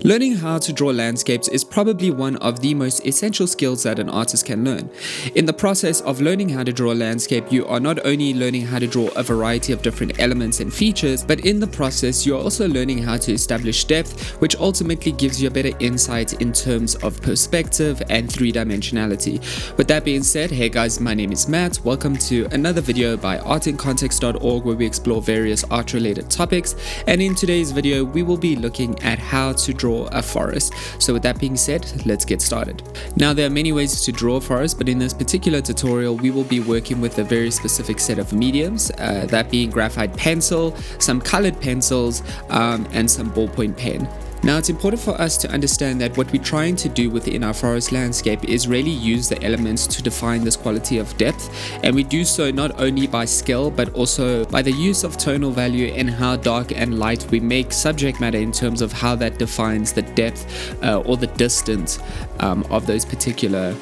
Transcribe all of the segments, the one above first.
Learning how to draw landscapes is probably one of the most essential skills that an artist can learn. In the process of learning how to draw a landscape, you are not only learning how to draw a variety of different elements and features, but in the process you're also learning how to establish depth, which ultimately gives you a better insight in terms of perspective and three-dimensionality. With that being said, hey guys, my name is Matt. Welcome to another video by artincontext.org, where we explore various art-related topics, and in today's video we will be looking at how to draw a forest. So with that being said, let's get started. Now, there are many ways to draw a forest, but in this particular tutorial we will be working with a very specific set of mediums, that being graphite pencil, some colored pencils, and some ballpoint pen. Now, it's important for us to understand that what we're trying to do within our forest landscape is really use the elements to define this quality of depth, and we do so not only by skill but also by the use of tonal value and how dark and light we make subject matter in terms of how that defines the depth or the distance of those particular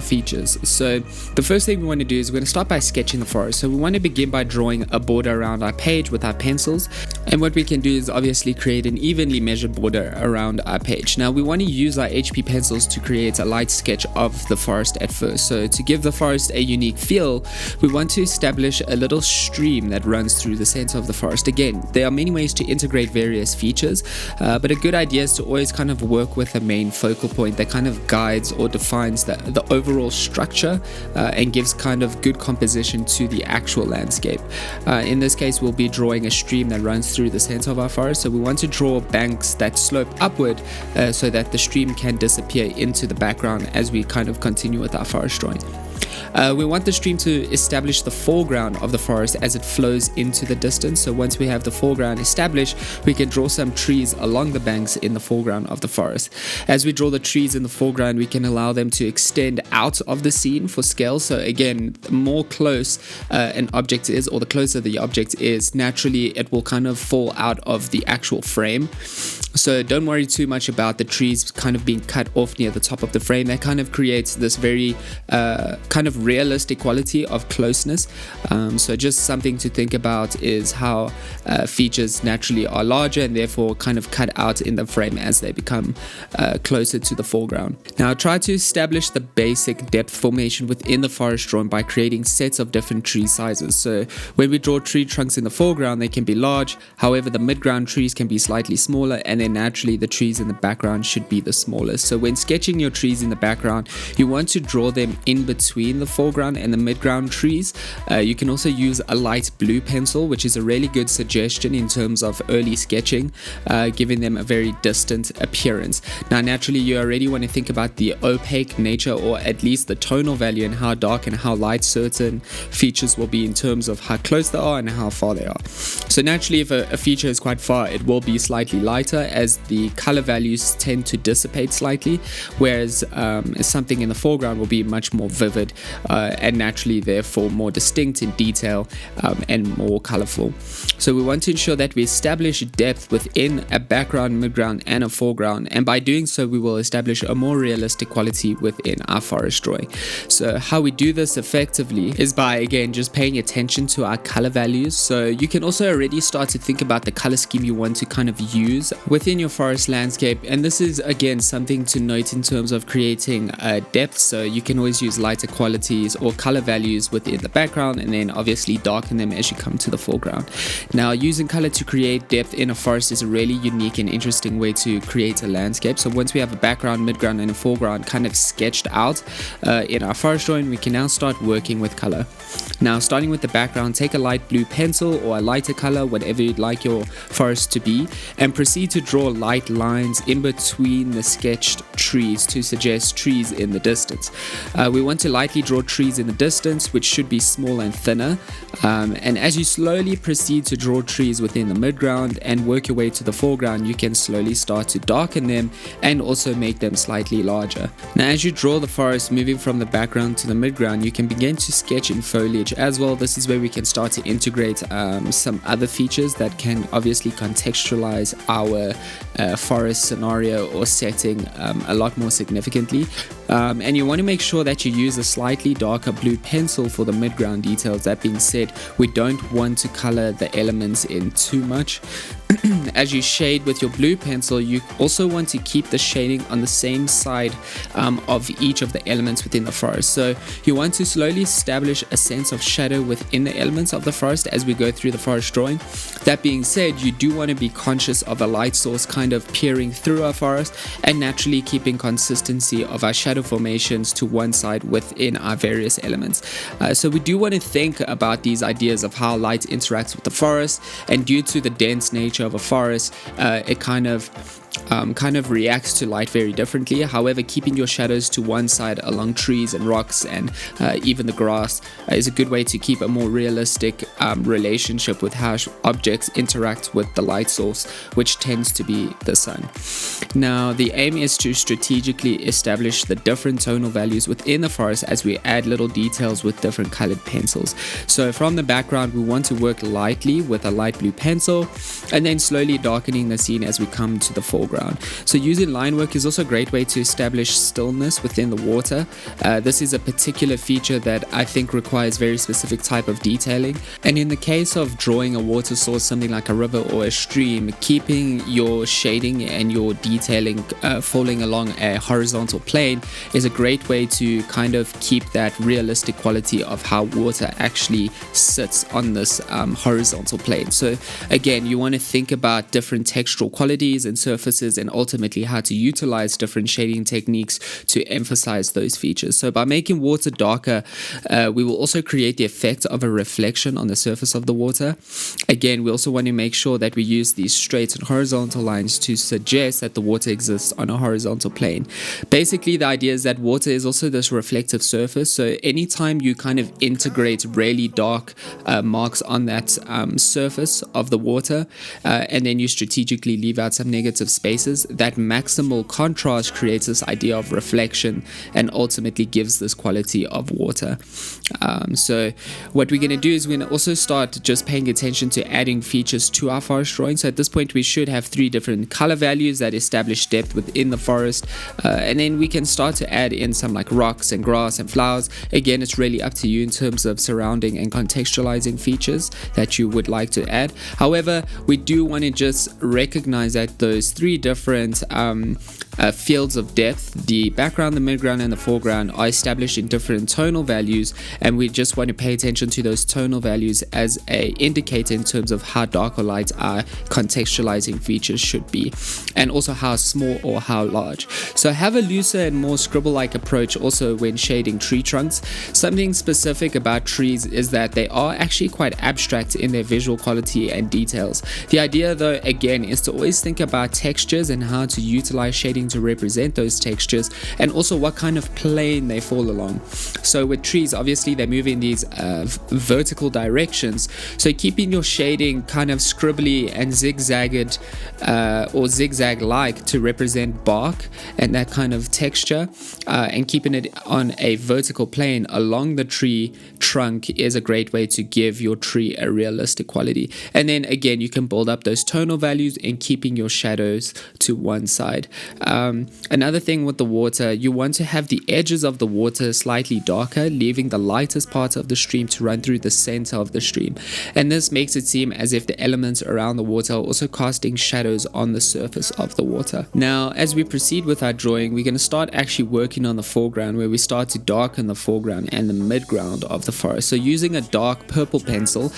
features. So the first thing we want to do is we're going to start by sketching the forest. So we want to begin by drawing a border around our page with our pencils, and what we can do is obviously create an evenly measured border around our page. Now, we want to use our HP pencils to create a light sketch of the forest at first. So to give the forest a unique feel, we want to establish a little stream that runs through the center of the forest. Again, there are many ways to integrate various features, but a good idea is to always kind of work with a main focal point that kind of guides or defines the overall structure and gives kind of good composition to the actual landscape. In this case, we'll be drawing a stream that runs through the center of our forest. So we want to draw banks that slope upward so that the stream can disappear into the background as we kind of continue with our forest drawing. We want the stream to establish the foreground of the forest as it flows into the distance. So once we have the foreground established, we can draw some trees along the banks in the foreground of the forest. As we draw the trees in the foreground, we can allow them to extend out of the scene for scale. So again, the more close an object is, or the closer the object is, naturally it will kind of fall out of the actual frame. So don't worry too much about the trees kind of being cut off near the top of the frame. That kind of creates this very kind of realistic quality of closeness. So just something to think about is how features naturally are larger and therefore kind of cut out in the frame as they become closer to the foreground. Now, try to establish the basic depth formation within the forest drawing by creating sets of different tree sizes. So when we draw tree trunks in the foreground, they can be large. However, the midground trees can be slightly smaller, and then naturally the trees in the background should be the smallest. So when sketching your trees in the background, you want to draw them in between the foreground and the midground trees. You can also use a light blue pencil, which is a really good suggestion in terms of early sketching, giving them a very distant appearance. Now, naturally, you already want to think about the opaque nature, or at least the tonal value, and how dark and how light certain features will be in terms of how close they are and how far they are. So naturally, if a feature is quite far, it will be slightly lighter as the color values tend to dissipate slightly, whereas something in the foreground will be much more vivid and naturally therefore more distinct in detail and more colorful. So we want to ensure that we establish depth within a background, midground, and a foreground, and by doing so we will establish a more realistic quality within our forest drawing. So how we do this effectively is by, again, just paying attention to our color values. So you can also already start to think about the color scheme you want to kind of use within your forest landscape, and this is again something to note in terms of creating depth. So you can always use lighter qualities or color values within the background, and then obviously darken them as you come to the foreground. Now, using color to create depth in a forest is a really unique and interesting way to create a landscape. So once we have a background, midground, and a foreground kind of sketched out in our forest drawing, we can now start working with color. Now, starting with the background, take a light blue pencil or a lighter color, whatever you'd like your forest to be, and proceed to draw light lines in between the sketched trees to suggest trees in the distance. We want to lightly draw trees in the distance, which should be small and thinner, and as you slowly proceed to draw trees within the midground and work your way to the foreground, you can slowly start to darken them and also make them slightly larger. Now, as you draw the forest moving from the background to the midground, you can begin to sketch in foliage as well. This is where we can start to integrate some other features that can obviously contextualize our forest scenario or setting a lot more significantly. And you want to make sure that you use a slightly darker blue pencil for the midground details. That being said, we don't want to color the elements in too much. as you shade with your blue pencil, you also want to keep the shading on the same side of each of the elements within the forest. So you want to slowly establish a sense of shadow within the elements of the forest as we go through the forest drawing. That being said, you do want to be conscious of a light source kind of peering through our forest and naturally keeping consistency of our shadow formations to one side within our various elements. So we do want to think about these ideas of how light interacts with the forest, and due to the dense nature of a forest, it kind of reacts to light very differently. However, keeping your shadows to one side along trees and rocks and even the grass is a good way to keep a more realistic relationship with how objects interact with the light source, which tends to be the sun. Now, the aim is to strategically establish the different tonal values within the forest as we add little details with different colored pencils. So from the background, we want to work lightly with a light blue pencil and then slowly darkening the scene as we come to the foreground. So using line work is also a great way to establish stillness within the water. This is a particular feature that I think requires very specific type of detailing. And in the case of drawing a water source, something like a river or a stream, keeping your shading and your detailing falling along a horizontal plane is a great way to kind of keep that realistic quality of how water actually sits on this horizontal plane. So again, you want to think about different textural qualities and surfaces and ultimately how to utilize different shading techniques to emphasize those features. So by making water darker, we will also create the effect of a reflection on the surface of the water. Again, we also want to make sure that we use these straight and horizontal lines to suggest that the water exists on a horizontal plane. Basically, the idea is that water is also this reflective surface. So anytime you kind of integrate really dark marks on that surface of the water, and then you strategically leave out some negative spaces, that maximal contrast creates this idea of reflection and ultimately gives this quality of water. So what we're going to do is we're going to also start just paying attention to adding features to our forest drawing. So at this point, we should have 3 different color values that establish depth within the forest, and then we can start to add in some like rocks and grass and flowers. Again, it's really up to you in terms of surrounding and contextualizing features that you would like to add. However, we do want to just recognize that those 3 different fields of depth, the background, the midground, and the foreground, are established in different tonal values, and we just want to pay attention to those tonal values as a indicator in terms of how dark or light our contextualizing features should be, and also how small or how large. So have a looser and more scribble-like approach also when shading tree trunks. Something specific about trees is that they are actually quite abstract in their visual quality and details. The idea, though, again, is to always think about textures and how to utilize shading to represent those textures, and also what kind of plane they fall along. So with trees, obviously they move in these vertical directions, so keeping your shading kind of scribbly and zigzagged or zigzag like to represent bark and that kind of texture, and keeping it on a vertical plane along the tree trunk is a great way to give your tree a realistic quality. And then again, you can build up those tonal values and keeping your shadows to one side. Another thing with the water, you want to have the edges of the water slightly darker, leaving the lightest part of the stream to run through the center of the stream. And this makes it seem as if the elements around the water are also casting shadows on the surface of the water. Now, as we proceed with our drawing, we're going to start actually working on the foreground, where we start to darken the foreground and the midground of the forest. So using a dark purple pencil,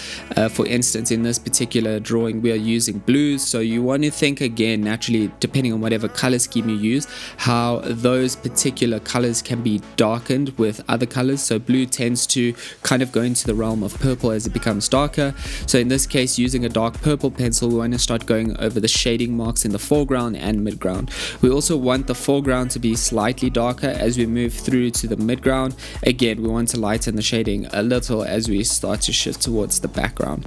for instance, in this particular drawing, we are using blues. So you want to think again, naturally, depending on whatever color scheme you use, how those particular colors can be darkened with other colors. So blue tends to kind of go into the realm of purple as it becomes darker. So in this case, using a dark purple pencil, we want to start going over the shading marks in the foreground and midground. We also want the foreground to be slightly darker as we move through to the midground. Again, we want to lighten the shading a little as we start to shift towards the background.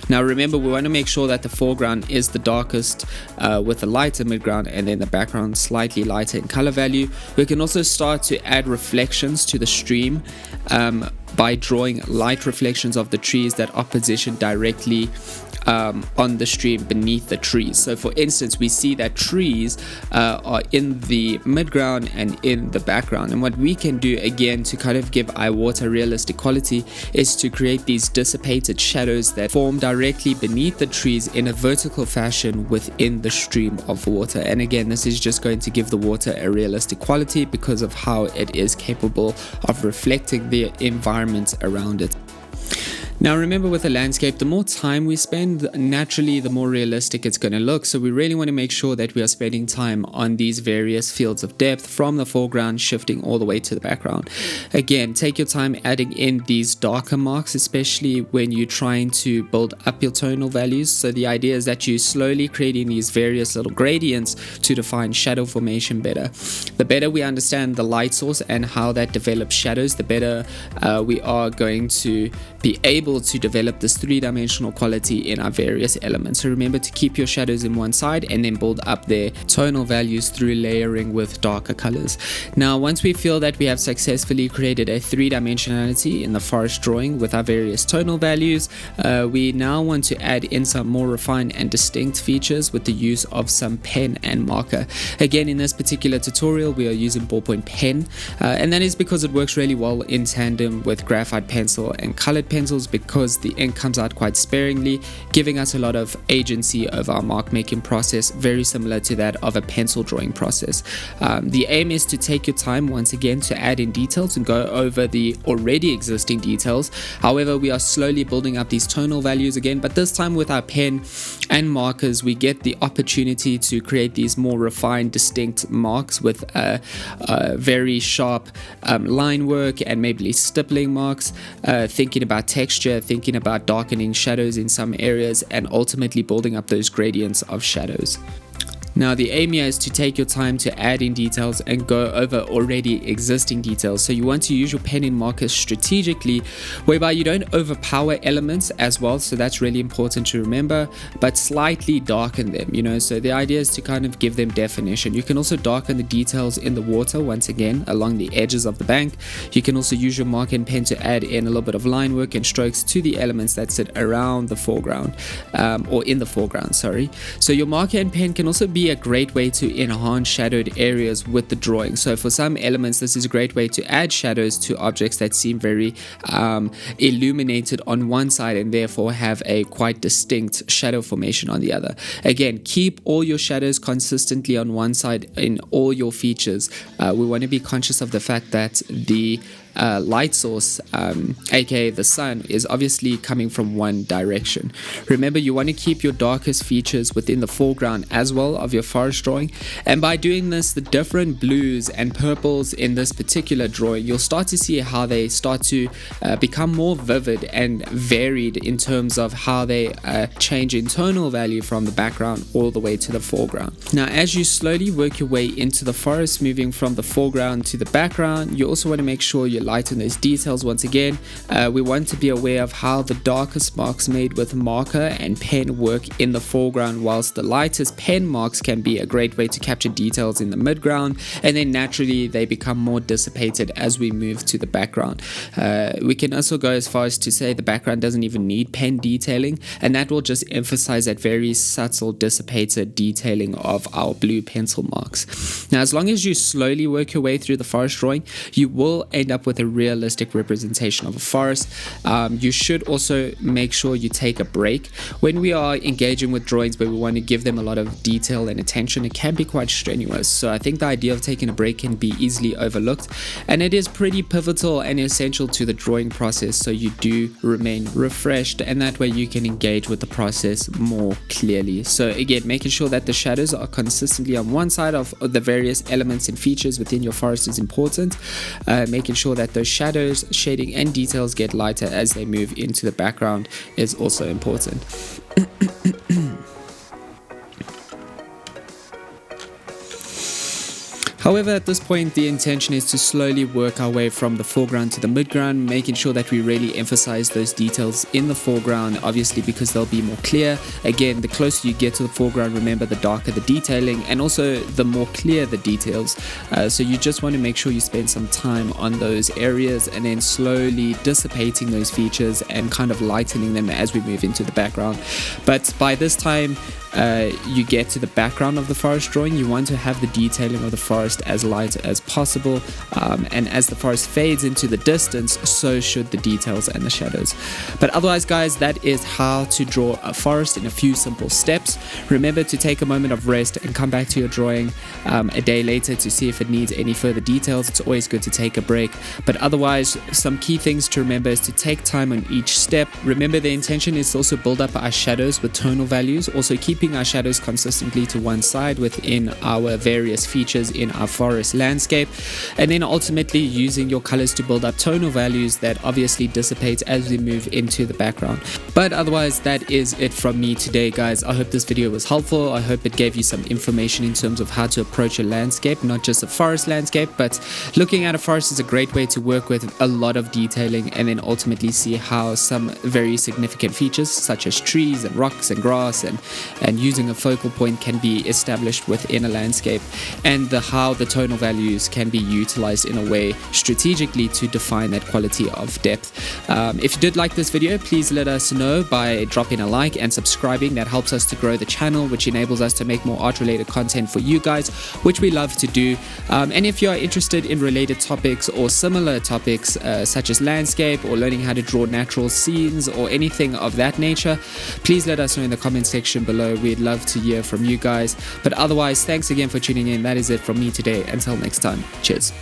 Now remember, we want to make sure that the foreground is the darkest with a lighter midground, and then the background slightly lighter in color value. We can also start to add reflections to the stream by drawing light reflections of the trees that are positioned directly on the stream beneath the trees. So for instance, we see that trees are in the midground and in the background, and what we can do again to kind of give iWater realistic quality is to create these dissipated shadows that form directly beneath the trees in a vertical fashion within the stream of water. And again, this is just going to give the water a realistic quality because of how it is capable of reflecting the environment around it. Now remember, with a landscape, the more time we spend, naturally the more realistic it's going to look. So we really want to make sure that we are spending time on these various fields of depth from the foreground shifting all the way to the background. Again, take your time adding in these darker marks, especially when you're trying to build up your tonal values. So the idea is that you're slowly creating these various little gradients to define shadow formation better. The better we understand the light source and how that develops shadows, the better we are going to be able to develop this three-dimensional quality in our various elements. So remember to keep your shadows in one side and then build up their tonal values through layering with darker colors. Now once we feel that we have successfully created a three-dimensionality in the forest drawing with our various tonal values, we now want to add in some more refined and distinct features with the use of some pen and marker. Again, in this particular tutorial we are using ballpoint pen, and that is because it works really well in tandem with graphite pencil and colored pencils, because the ink comes out quite sparingly, giving us a lot of agency over our mark making process, very similar to that of a pencil drawing process. The aim is to take your time once again to add in details and go over the already existing details. However, we are slowly building up these tonal values again, but this time with our pen and markers we get the opportunity to create these more refined, distinct marks with very sharp line work and maybe stippling marks, thinking about texture, thinking about darkening shadows in some areas, and ultimately building up those gradients of shadows. Now the aim here is to take your time to add in details and go over already existing details. So you want to use your pen and markers strategically, whereby you don't overpower elements as well, so that's really important to remember, but slightly darken them, so the idea is to kind of give them definition. You can also darken the details in the water once again along the edges of the bank. You can also use your marker and pen to add in a little bit of line work and strokes to the elements that sit around the foreground, or in the foreground, sorry. So your marker and pen can also be a great way to enhance shadowed areas with the drawing. So for some elements this is a great way to add shadows to objects that seem very illuminated on one side and therefore have a quite distinct shadow formation on the other. Again, keep all your shadows consistently on one side in all your features. We want to be conscious of the fact that the light source, aka the sun, is obviously coming from one direction. Remember, you want to keep your darkest features within the foreground as well of your forest drawing, and by doing this, the different blues and purples in this particular drawing, you'll start to see how they start to become more vivid and varied in terms of how they change in tonal value from the background all the way to the foreground. Now as you slowly work your way into the forest, moving from the foreground to the background, you also want to make sure you lighten those details once again. We want to be aware of how the darkest marks made with marker and pen work in the foreground, whilst the lightest pen marks can be a great way to capture details in the midground, and then naturally they become more dissipated as we move to the background. We can also go as far as to say the background doesn't even need pen detailing, and that will just emphasize that very subtle dissipated detailing of our blue pencil marks. Now as long as you slowly work your way through the forest drawing, you will end up with a realistic representation of a forest. You should also make sure you take a break. When we are engaging with drawings where we want to give them a lot of detail and attention, it can be quite strenuous. So I think the idea of taking a break can be easily overlooked, and it is pretty pivotal and essential to the drawing process, so you do remain refreshed, and that way you can engage with the process more clearly. So again, making sure that the shadows are consistently on one side of the various elements and features within your forest is important. Making sure that those shadows, shading and details get lighter as they move into the background is also important. However, at this point, the intention is to slowly work our way from the foreground to the midground, making sure that we really emphasize those details in the foreground, obviously because they'll be more clear. Again, the closer you get to the foreground, remember, the darker the detailing, and also the more clear the details. So you just want to make sure you spend some time on those areas and then slowly dissipating those features and kind of lightening them as we move into the background. But by this time, you get to the background of the forest drawing, you want to have the detailing of the forest as light as possible, and as the forest fades into the distance, so should the details and the shadows. But otherwise, guys, that is how to draw a forest in a few simple steps. Remember to take a moment of rest and come back to your drawing a day later to see if it needs any further details. It's always good to take a break. But otherwise, some key things to remember is to take time on each step. Remember, the intention is to also build up our shadows with tonal values, also keeping our shadows consistently to one side within our various features in our forest landscape, and then ultimately using your colors to build up tonal values that obviously dissipate as we move into the background. But otherwise, that is it from me today, guys. I hope this video was helpful. I hope it gave you some information in terms of how to approach a landscape, not just a forest landscape, but looking at a forest is a great way to work with a lot of detailing and then ultimately see how some very significant features such as trees and rocks and grass and using a focal point can be established within a landscape, and how the tonal values can be utilized in a way strategically to define that quality of depth. If you did like this video, please let us know by dropping a like and subscribing. That helps us to grow the channel, which enables us to make more art related content for you guys, which we love to do. And if you are interested in related topics or similar topics such as landscape or learning how to draw natural scenes or anything of that nature, please let us know in the comment section below. We'd love to hear from you guys. But otherwise, thanks again for tuning in. That is it from me today. Until next time, cheers.